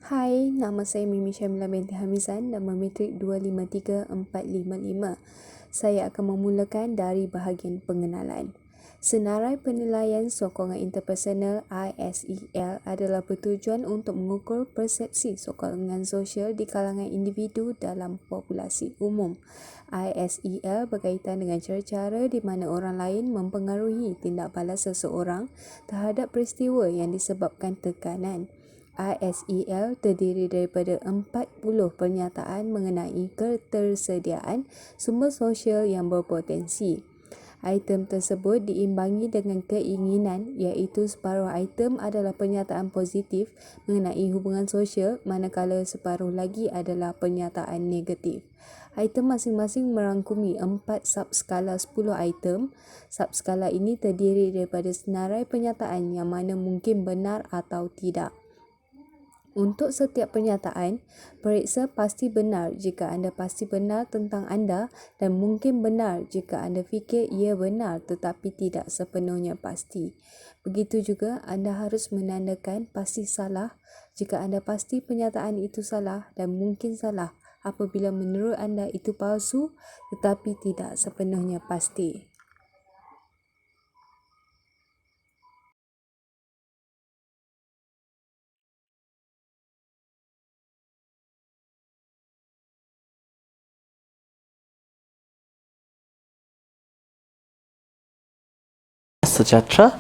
Hai, nama saya Mimi Syamila binti Hamizan, nama matrik 253455. Saya akan memulakan dari bahagian pengenalan. Senarai penilaian sokongan interpersonal ISEL adalah bertujuan untuk mengukur persepsi sokongan sosial di kalangan individu dalam populasi umum. ISEL berkaitan dengan cara-cara di mana orang lain mempengaruhi tindak balas seseorang terhadap peristiwa yang disebabkan tekanan. ISEL terdiri daripada 40 pernyataan mengenai ketersediaan sumber sosial yang berpotensi. Item tersebut diimbangi dengan keinginan iaitu separuh item adalah pernyataan positif mengenai hubungan sosial manakala separuh lagi adalah pernyataan negatif. Item masing-masing merangkumi 4 subskala 10 item. Subskala ini terdiri daripada senarai pernyataan yang mana mungkin benar atau tidak. Untuk setiap pernyataan, periksa pasti benar jika anda pasti benar tentang anda dan mungkin benar jika anda fikir ia benar tetapi tidak sepenuhnya pasti. Begitu juga anda harus menandakan pasti salah jika anda pasti pernyataan itu salah dan mungkin salah apabila menurut anda itu palsu tetapi tidak sepenuhnya pasti. Sejahtera.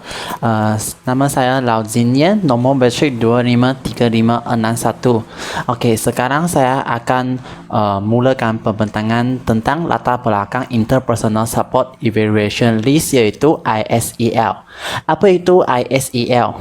Nama saya Lau Jinyan, nombor bateri 253561. Okey, sekarang saya akan mulakan pembentangan tentang latar belakang Interpersonal Support Evaluation List iaitu ISEL. Apa itu ISEL?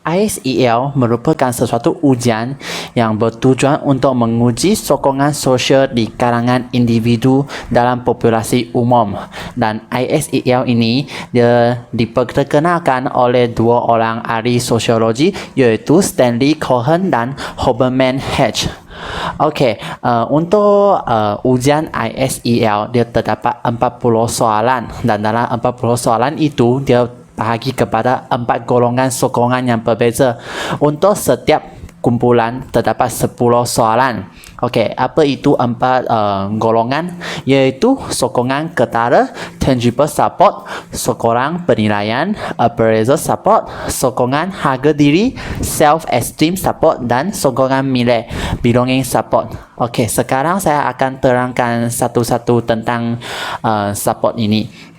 ISEL merupakan sesuatu ujian yang bertujuan untuk menguji sokongan sosial di kalangan individu dalam populasi umum. Dan ISEL ini dia diperkenalkan oleh dua orang ahli sosiologi iaitu Stanley Cohen dan Hoberman Hedge. Okey, untuk ujian ISEL dia terdapat 40 soalan dan dalam 40 soalan itu dia bahagi kepada 4 golongan sokongan yang berbeza. Untuk setiap kumpulan terdapat 10 soalan. Okey, apa itu 4 golongan? Iaitu sokongan ketara, tangible support, sokongan penilaian, appraisal support, sokongan harga diri, self-esteem support dan sokongan milik, belonging support. Okey, sekarang saya akan terangkan satu-satu tentang support ini.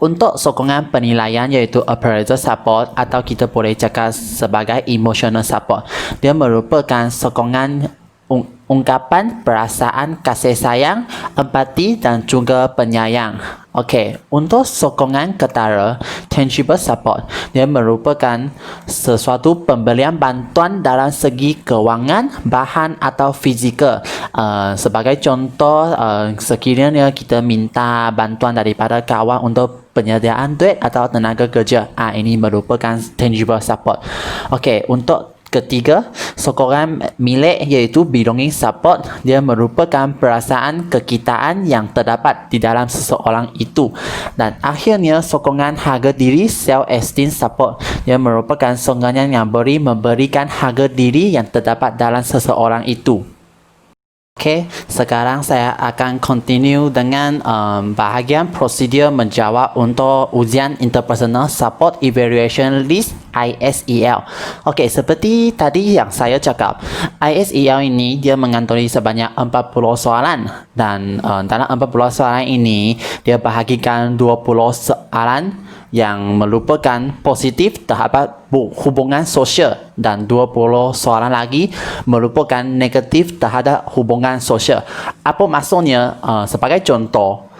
Untuk sokongan penilaian iaitu appraisal support atau kita boleh cakap sebagai emotional support. Dia merupakan sokongan ungkapan perasaan kasih sayang, empati dan juga penyayang. Okey, untuk sokongan ketara, tangible support, dia merupakan sesuatu pembelian bantuan dalam segi kewangan, bahan atau fizikal. Sebagai contoh, sekiranya kita minta bantuan daripada kawan untuk penyediaan duit atau tenaga kerja, ini merupakan tangible support. Okey, untuk ketiga, sokongan milik iaitu belonging support. Dia merupakan perasaan kekitaan yang terdapat di dalam seseorang itu. Dan akhirnya, sokongan harga diri self-esteem support. Dia merupakan sokongan yang memberikan harga diri yang terdapat dalam seseorang itu. Okey, sekarang saya akan continue dengan bahagian prosedur menjawab untuk ujian Interpersonal Support Evaluation List ISEL. Okey, seperti tadi yang saya cakap, ISEL ini dia mengantongi sebanyak 40 soalan dan dalam 40 soalan ini dia bahagikan 20 soalan yang merupakan positif terhadap hubungan sosial dan 20 soalan lagi merupakan negatif terhadap hubungan sosial. Apa maksudnya? Sebagai contoh,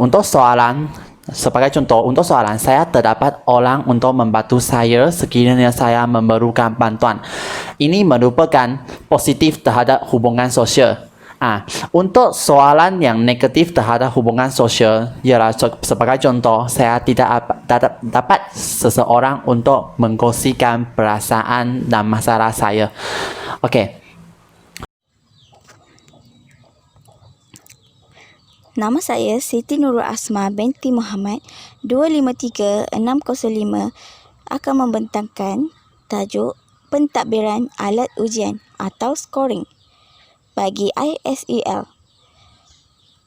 untuk soalan saya terdapat orang untuk membantu saya sekiranya saya memerlukan bantuan. Ini merupakan positif terhadap hubungan sosial. Untuk soalan yang negatif terhadap hubungan sosial ialah sebagai contoh, saya tidak dapat seseorang untuk mengkongsikan perasaan dan masalah saya. Okey. Nama saya Siti Nurul Asma binti Muhammad 253605 akan membentangkan tajuk pentadbiran alat ujian atau scoring. Bagi ISEL,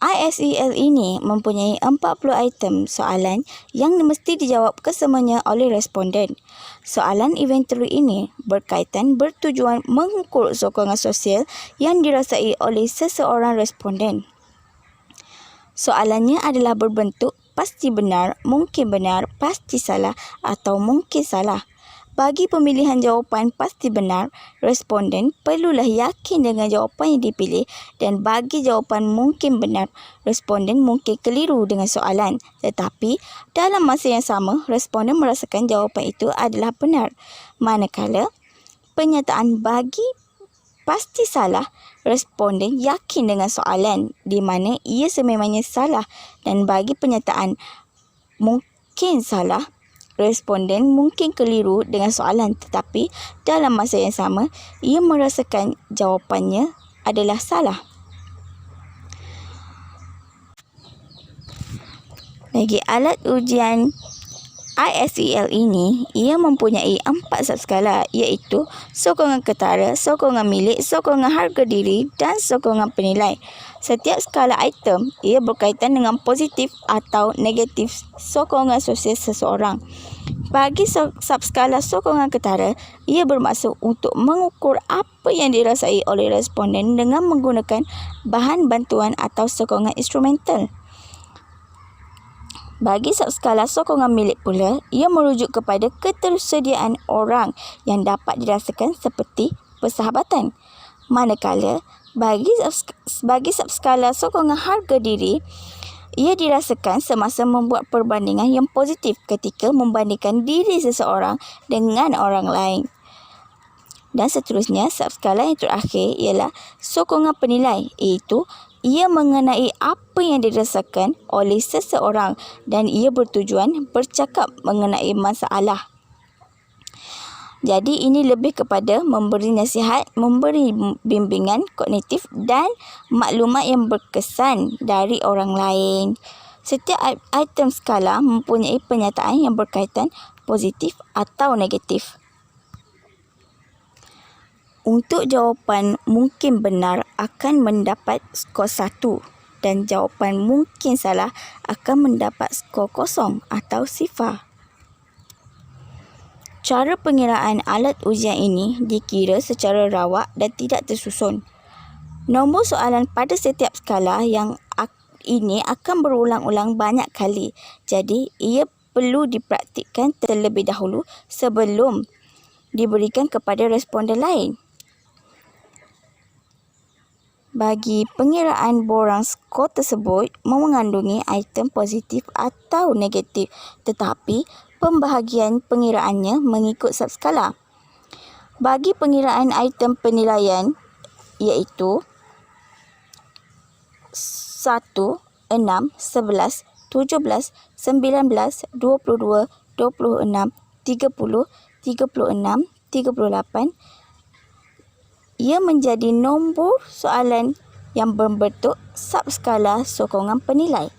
ISEL ini mempunyai 40 item soalan yang mesti dijawab kesemuanya oleh responden. Soalan inventory ini bertujuan mengukur sokongan sosial yang dirasai oleh seseorang responden. Soalannya adalah berbentuk pasti benar, pasti salah atau mungkin salah. Bagi pemilihan jawapan pasti benar, responden perlulah yakin dengan jawapan yang dipilih, dan bagi jawapan mungkin benar, responden mungkin keliru dengan soalan. Tetapi dalam masa yang sama, responden merasakan jawapan itu adalah benar. Manakala penyataan bagi pasti salah, responden yakin dengan soalan di mana ia sememangnya salah, dan bagi penyataan mungkin salah, responden mungkin keliru dengan soalan, tetapi dalam masa yang sama ia merasakan jawapannya adalah salah. Bagi alat ujian ISEL ini, ia mempunyai 4 subskala, iaitu sokongan ketara, sokongan milik, sokongan harga diri dan sokongan penilai. Setiap skala item, ia berkaitan dengan positif atau negatif sokongan sosial seseorang. Bagi subskala sokongan ketara, ia bermaksud untuk mengukur apa yang dirasai oleh responden dengan menggunakan bahan bantuan atau sokongan instrumental. Bagi subskala sokongan milik pula, ia merujuk kepada ketersediaan orang yang dapat dirasakan seperti persahabatan. Manakala bagi subskala sokongan harga diri, ia dirasakan semasa membuat perbandingan yang positif ketika membandingkan diri seseorang dengan orang lain. Dan seterusnya, subskala yang terakhir ialah sokongan penilai, iaitu ia mengenai apa yang dirasakan oleh seseorang dan ia bertujuan bercakap mengenai masalah. Jadi ini lebih kepada memberi nasihat, memberi bimbingan kognitif dan maklumat yang berkesan dari orang lain. Setiap item skala mempunyai penyataan yang berkaitan positif atau negatif. Untuk jawapan mungkin benar akan mendapat skor 1 dan jawapan mungkin salah akan mendapat skor 0 atau sifar. Cara pengiraan alat ujian ini dikira secara rawak dan tidak tersusun. Nombor soalan pada setiap skala yang ini akan berulang-ulang banyak kali. Jadi, ia perlu dipraktikkan terlebih dahulu sebelum diberikan kepada responden lain. Bagi pengiraan borang skor tersebut mengandungi item positif atau negatif, tetapi pembahagian pengiraannya mengikut subskala. Bagi pengiraan item penilaian, iaitu 1, 6, 11, 17, 19, 22, 26, 30, 36, 38, ia menjadi nombor soalan yang berbentuk subskala sokongan penilai.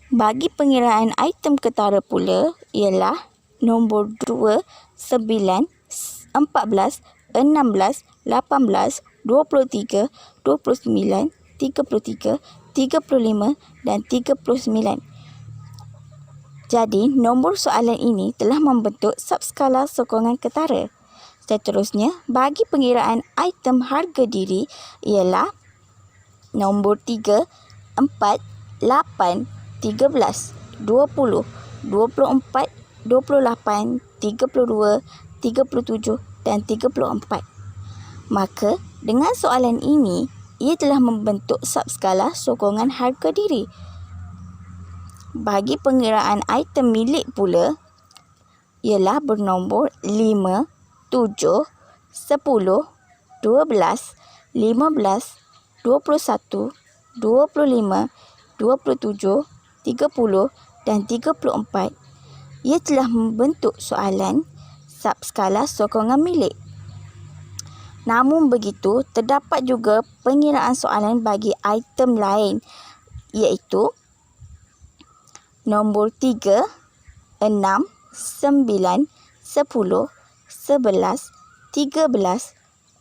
Bagi pengiraan item ketara pula ialah nombor 2, 9, 14, 16, 18, 23, 29, 33, 35 dan 39. Jadi, nombor soalan ini telah membentuk subskala sokongan ketara. Seterusnya, bagi pengiraan item harga diri ialah nombor 3, 4, 8, 13, 20, 24, 28, 32, 37 dan 34. Maka, dengan soalan ini, ia telah membentuk subskala sokongan harga diri. Bagi pengiraan item milik pula ialah bernombor 5, 7, 10, 12, 15, 21, 25, 27, 30 dan 34. Ia telah membentuk soalan subskala sokongan milik. Namun begitu, terdapat juga pengiraan soalan bagi item lain, iaitu nombor 3, 6, 9, 10, 11, 13,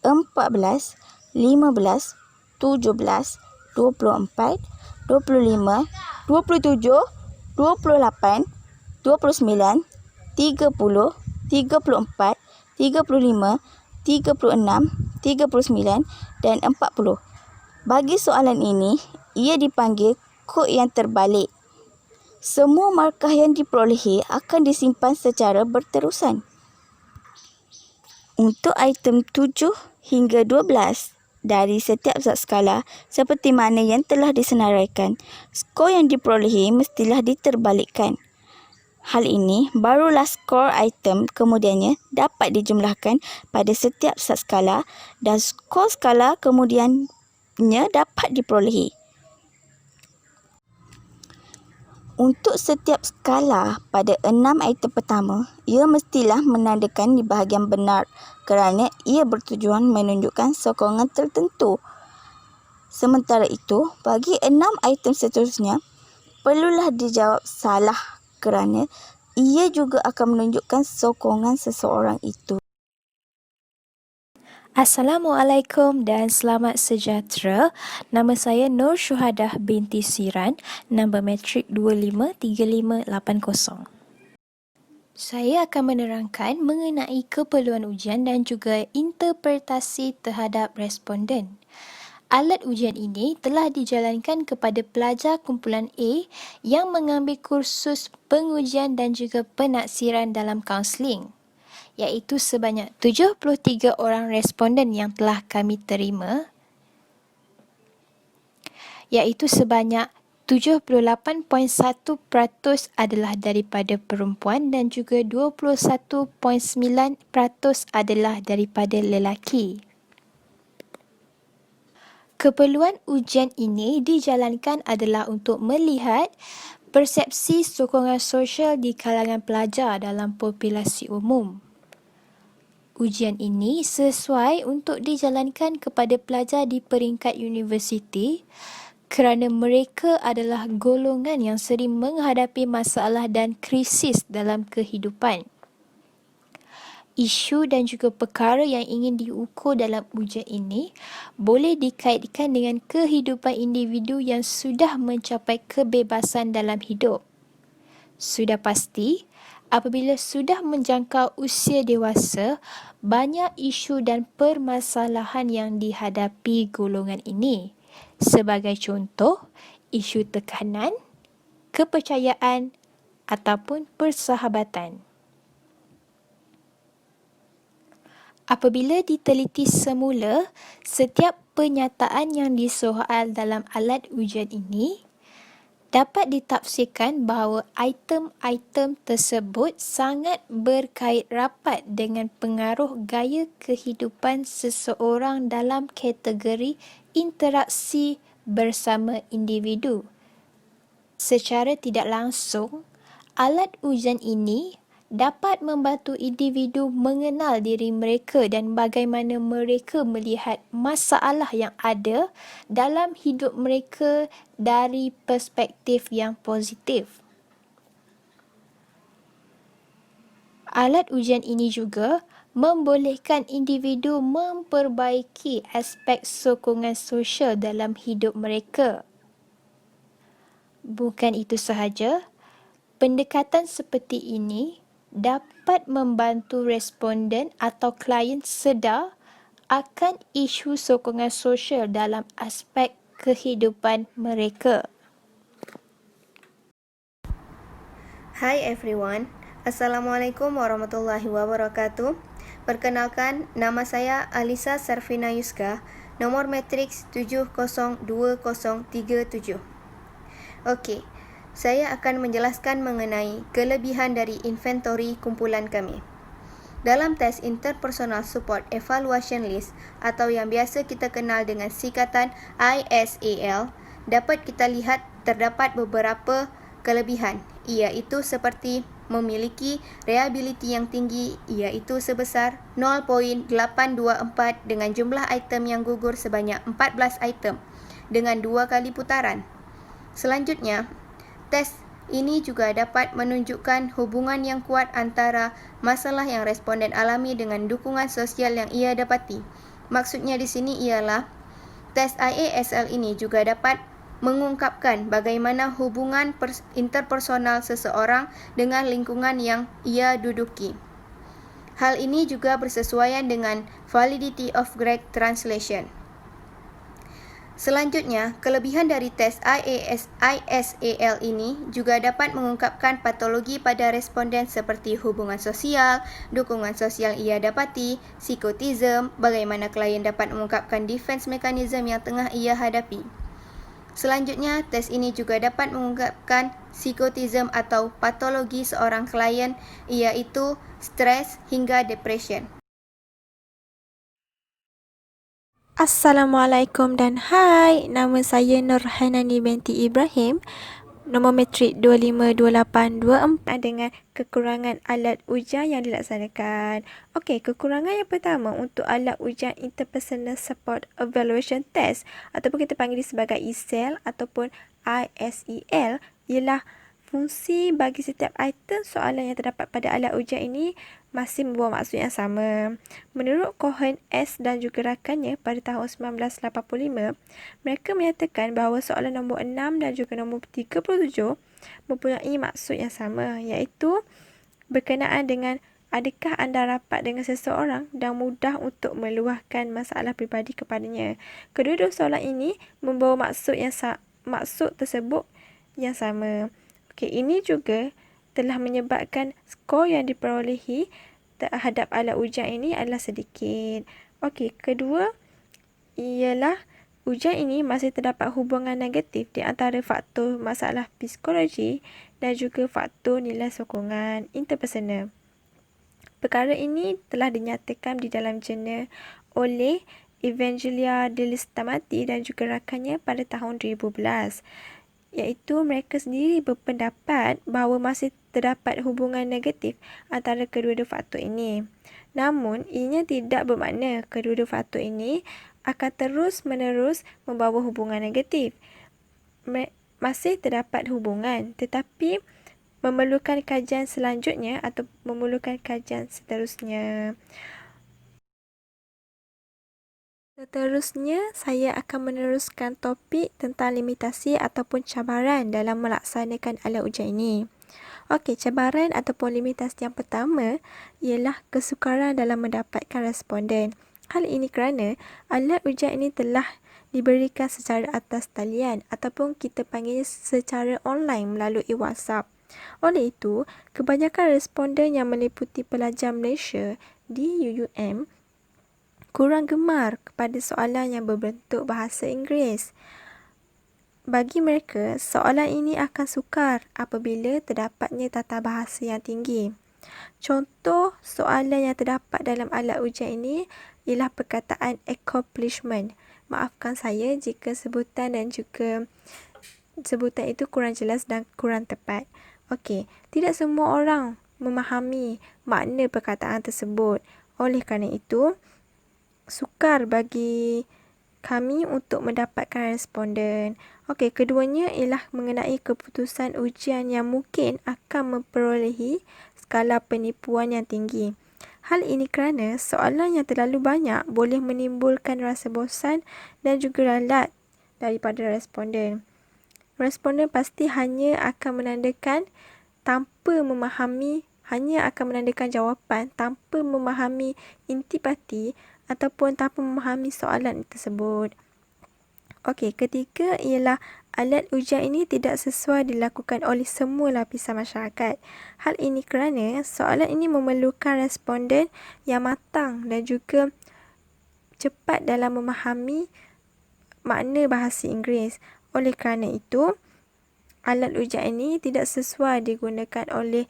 14, 15, 17, 24, 25, 27, 28, 29, 30, 34, 35, 36, 39 dan 40. Bagi soalan ini, ia dipanggil kod yang terbalik. Semua markah yang diperolehi akan disimpan secara berterusan. Untuk item 7 hingga 12 dari setiap zat skala seperti mana yang telah disenaraikan, skor yang diperolehi mestilah diterbalikkan. Hal ini barulah skor item kemudiannya dapat dijumlahkan pada setiap zat skala dan skor skala kemudiannya dapat diperolehi. Untuk setiap skala pada 6 item pertama, ia mestilah menandakan di bahagian benar kerana ia bertujuan menunjukkan sokongan tertentu. Sementara itu, bagi 6 item seterusnya, perlulah dijawab salah kerana ia juga akan menunjukkan sokongan seseorang itu. Assalamualaikum dan selamat sejahtera. Nama saya Nur Syuhadah binti Siran, nombor matrik 253580. Saya akan menerangkan mengenai keperluan ujian dan juga interpretasi terhadap responden. Alat ujian ini telah dijalankan kepada pelajar kumpulan A yang mengambil kursus pengujian dan juga penaksiran dalam kaunseling, iaitu sebanyak 73 orang responden yang telah kami terima, iaitu sebanyak 78.1% adalah daripada perempuan dan juga 21.9% adalah daripada lelaki. Keperluan ujian ini dijalankan adalah untuk melihat persepsi sokongan sosial di kalangan pelajar dalam populasi umum. Ujian ini sesuai untuk dijalankan kepada pelajar di peringkat universiti kerana mereka adalah golongan yang sering menghadapi masalah dan krisis dalam kehidupan. Isu dan juga perkara yang ingin diukur dalam ujian ini boleh dikaitkan dengan kehidupan individu yang sudah mencapai kebebasan dalam hidup. Sudah pasti, apabila sudah menjangkau usia dewasa, banyak isu dan permasalahan yang dihadapi golongan ini. Sebagai contoh, isu tekanan, kepercayaan ataupun persahabatan. Apabila diteliti semula, setiap pernyataan yang disoal dalam alat ujian ini dapat ditafsirkan bahawa item-item tersebut sangat berkait rapat dengan pengaruh gaya kehidupan seseorang dalam kategori interaksi bersama individu. Secara tidak langsung, alat ujian ini dapat membantu individu mengenal diri mereka dan bagaimana mereka melihat masalah yang ada dalam hidup mereka dari perspektif yang positif. Alat ujian ini juga membolehkan individu memperbaiki aspek sokongan sosial dalam hidup mereka. Bukan itu sahaja, pendekatan seperti ini dapat membantu responden atau klien sedar akan isu sokongan sosial dalam aspek kehidupan mereka. Hi everyone, Assalamualaikum warahmatullahi wabarakatuh. Perkenalkan, nama saya Alisa Sarfina Yuska, nomor matriks 702037. Okey, saya akan menjelaskan mengenai kelebihan dari inventory kumpulan kami. Dalam tes Interpersonal Support Evaluation List atau yang biasa kita kenal dengan singkatan ISAL, dapat kita lihat terdapat beberapa kelebihan, iaitu seperti memiliki reliability yang tinggi, iaitu sebesar 0.824 dengan jumlah item yang gugur sebanyak 14 item dengan 2 kali putaran. Selanjutnya, tes Ini juga dapat menunjukkan hubungan yang kuat antara masalah yang responden alami dengan dukungan sosial yang ia dapati. Maksudnya di sini ialah tes IASL ini juga dapat mengungkapkan bagaimana hubungan interpersonal seseorang dengan lingkungan yang ia duduki. Hal ini juga bersesuaian dengan validity of grade translation. Selanjutnya, kelebihan dari tes ISAL ini juga dapat mengungkapkan patologi pada responden seperti hubungan sosial, dukungan sosial ia dapati, psikotism, bagaimana klien dapat mengungkapkan defense mechanism yang tengah ia hadapi. Selanjutnya, tes ini juga dapat mengungkapkan psikotism atau patologi seorang klien, iaitu stres hingga depression. Assalamualaikum dan hai, nama saya Nurhanani binti Ibrahim, nombor matrik 252824 dengan kekurangan alat ujian yang dilaksanakan. Okey, kekurangan yang pertama untuk alat ujian Interpersonal Support Evaluation Test ataupun kita panggil sebagai ISEL ataupun ISEL ialah fungsi bagi setiap item soalan yang terdapat pada alat ujian ini masih membawa maksud yang sama. Menurut Cohen S. dan juga rakannya pada tahun 1985, mereka menyatakan bahawa soalan nombor 6 dan juga nombor 37 mempunyai maksud yang sama, iaitu berkenaan dengan adakah anda rapat dengan seseorang dan mudah untuk meluahkan masalah pribadi kepadanya. Kedua-dua soalan ini membawa maksud tersebut yang sama. Okey, ini juga telah menyebabkan skor yang diperolehi terhadap alat ujian ini adalah sedikit. Okey, kedua ialah ujian ini masih terdapat hubungan negatif di antara faktor masalah psikologi dan juga faktor nilai sokongan interpersonal. Perkara ini telah dinyatakan di dalam jurnal oleh Evangelia Delistamati dan juga rakannya pada tahun 2012. Iaitu mereka sendiri berpendapat bahawa masih terdapat hubungan negatif antara kedua-dua faktor ini. Namun, ianya tidak bermakna kedua-dua faktor ini akan terus-menerus membawa hubungan negatif. Masih terdapat hubungan, tetapi memerlukan kajian selanjutnya atau memerlukan kajian seterusnya. Seterusnya, saya akan meneruskan topik tentang limitasi ataupun cabaran dalam melaksanakan alat ujian ini. Okey, cabaran ataupun limitasi yang pertama ialah kesukaran dalam mendapatkan responden. Hal ini kerana alat ujian ini telah diberikan secara atas talian ataupun kita panggil secara online melalui WhatsApp. Oleh itu, kebanyakan responden yang meliputi pelajar Malaysia di UUM kurang gemar kepada soalan yang berbentuk bahasa Inggeris. Bagi mereka, soalan ini akan sukar apabila terdapatnya tata bahasa yang tinggi. Contoh soalan yang terdapat dalam alat ujian ini ialah perkataan accomplishment. Maafkan saya jika sebutan itu kurang jelas dan kurang tepat. Okey, tidak semua orang memahami makna perkataan tersebut. Oleh kerana itu, sukar bagi kami untuk mendapatkan responden. Okey, keduanya ialah mengenai keputusan ujian yang mungkin akan memperolehi skala penipuan yang tinggi. Hal ini kerana soalan yang terlalu banyak boleh menimbulkan rasa bosan dan juga lalat daripada responden. Responden pasti hanya akan menandakan jawapan tanpa memahami intipati ataupun tanpa memahami soalan tersebut. Okey, ketiga ialah alat ujian ini tidak sesuai dilakukan oleh semua lapisan masyarakat. Hal ini kerana soalan ini memerlukan responden yang matang dan juga cepat dalam memahami makna bahasa Inggeris. Oleh kerana itu, alat ujian ini tidak sesuai digunakan oleh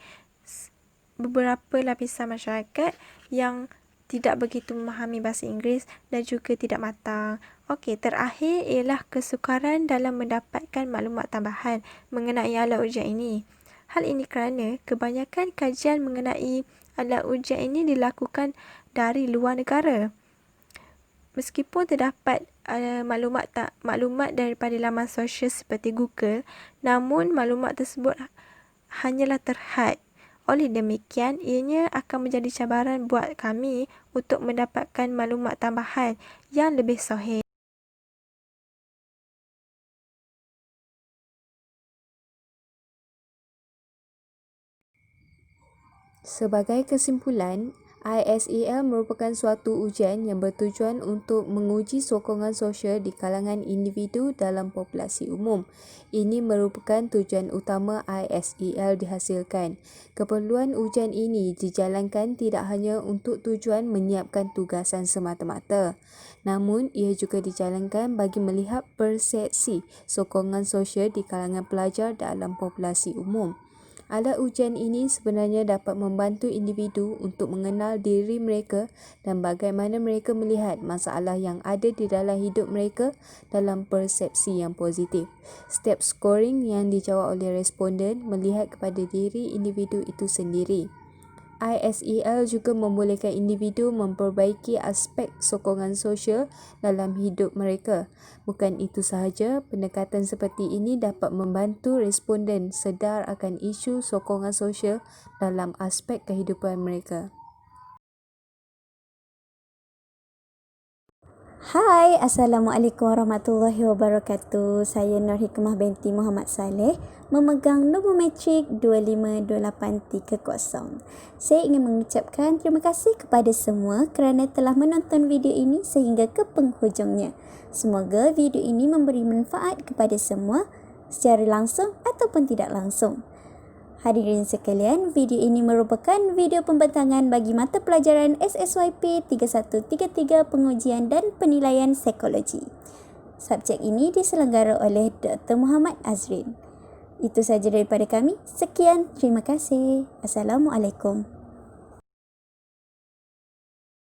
beberapa lapisan masyarakat yang tidak begitu memahami bahasa Inggeris dan juga tidak matang. Okey, terakhir ialah kesukaran dalam mendapatkan maklumat tambahan mengenai alat ujian ini. Hal ini kerana kebanyakan kajian mengenai alat ujian ini dilakukan dari luar negara. Meskipun terdapat maklumat daripada laman sosial seperti Google, namun maklumat tersebut hanyalah terhad. Oleh demikian, ianya akan menjadi cabaran buat kami untuk mendapatkan maklumat tambahan yang lebih sahih. Sebagai kesimpulan, ISEL merupakan suatu ujian yang bertujuan untuk menguji sokongan sosial di kalangan individu dalam populasi umum. Ini merupakan tujuan utama ISEL dihasilkan. Keperluan ujian ini dijalankan tidak hanya untuk tujuan menyiapkan tugasan semata-mata, namun ia juga dijalankan bagi melihat persepsi sokongan sosial di kalangan pelajar dalam populasi umum. Alat ujian ini sebenarnya dapat membantu individu untuk mengenal diri mereka dan bagaimana mereka melihat masalah yang ada di dalam hidup mereka dalam persepsi yang positif. Step scoring yang dijawab oleh responden melihat kepada diri individu itu sendiri. ISEL juga membolehkan individu memperbaiki aspek sokongan sosial dalam hidup mereka. Bukan itu sahaja, pendekatan seperti ini dapat membantu responden sedar akan isu sokongan sosial dalam aspek kehidupan mereka. Hai, Assalamualaikum warahmatullahi wabarakatuh. Saya Nur Hikmah binti Muhammad Saleh, memegang nombor matrik 252830. Saya ingin mengucapkan terima kasih kepada semua kerana telah menonton video ini sehingga ke penghujungnya. Semoga video ini memberi manfaat kepada semua secara langsung ataupun tidak langsung. Hadirin sekalian, video ini merupakan video pembentangan bagi mata pelajaran SSYP 3133 Pengujian dan Penilaian Psikologi. Subjek ini diselenggara oleh Dr. Muhammad Azrin. Itu sahaja daripada kami. Sekian, terima kasih. Assalamualaikum.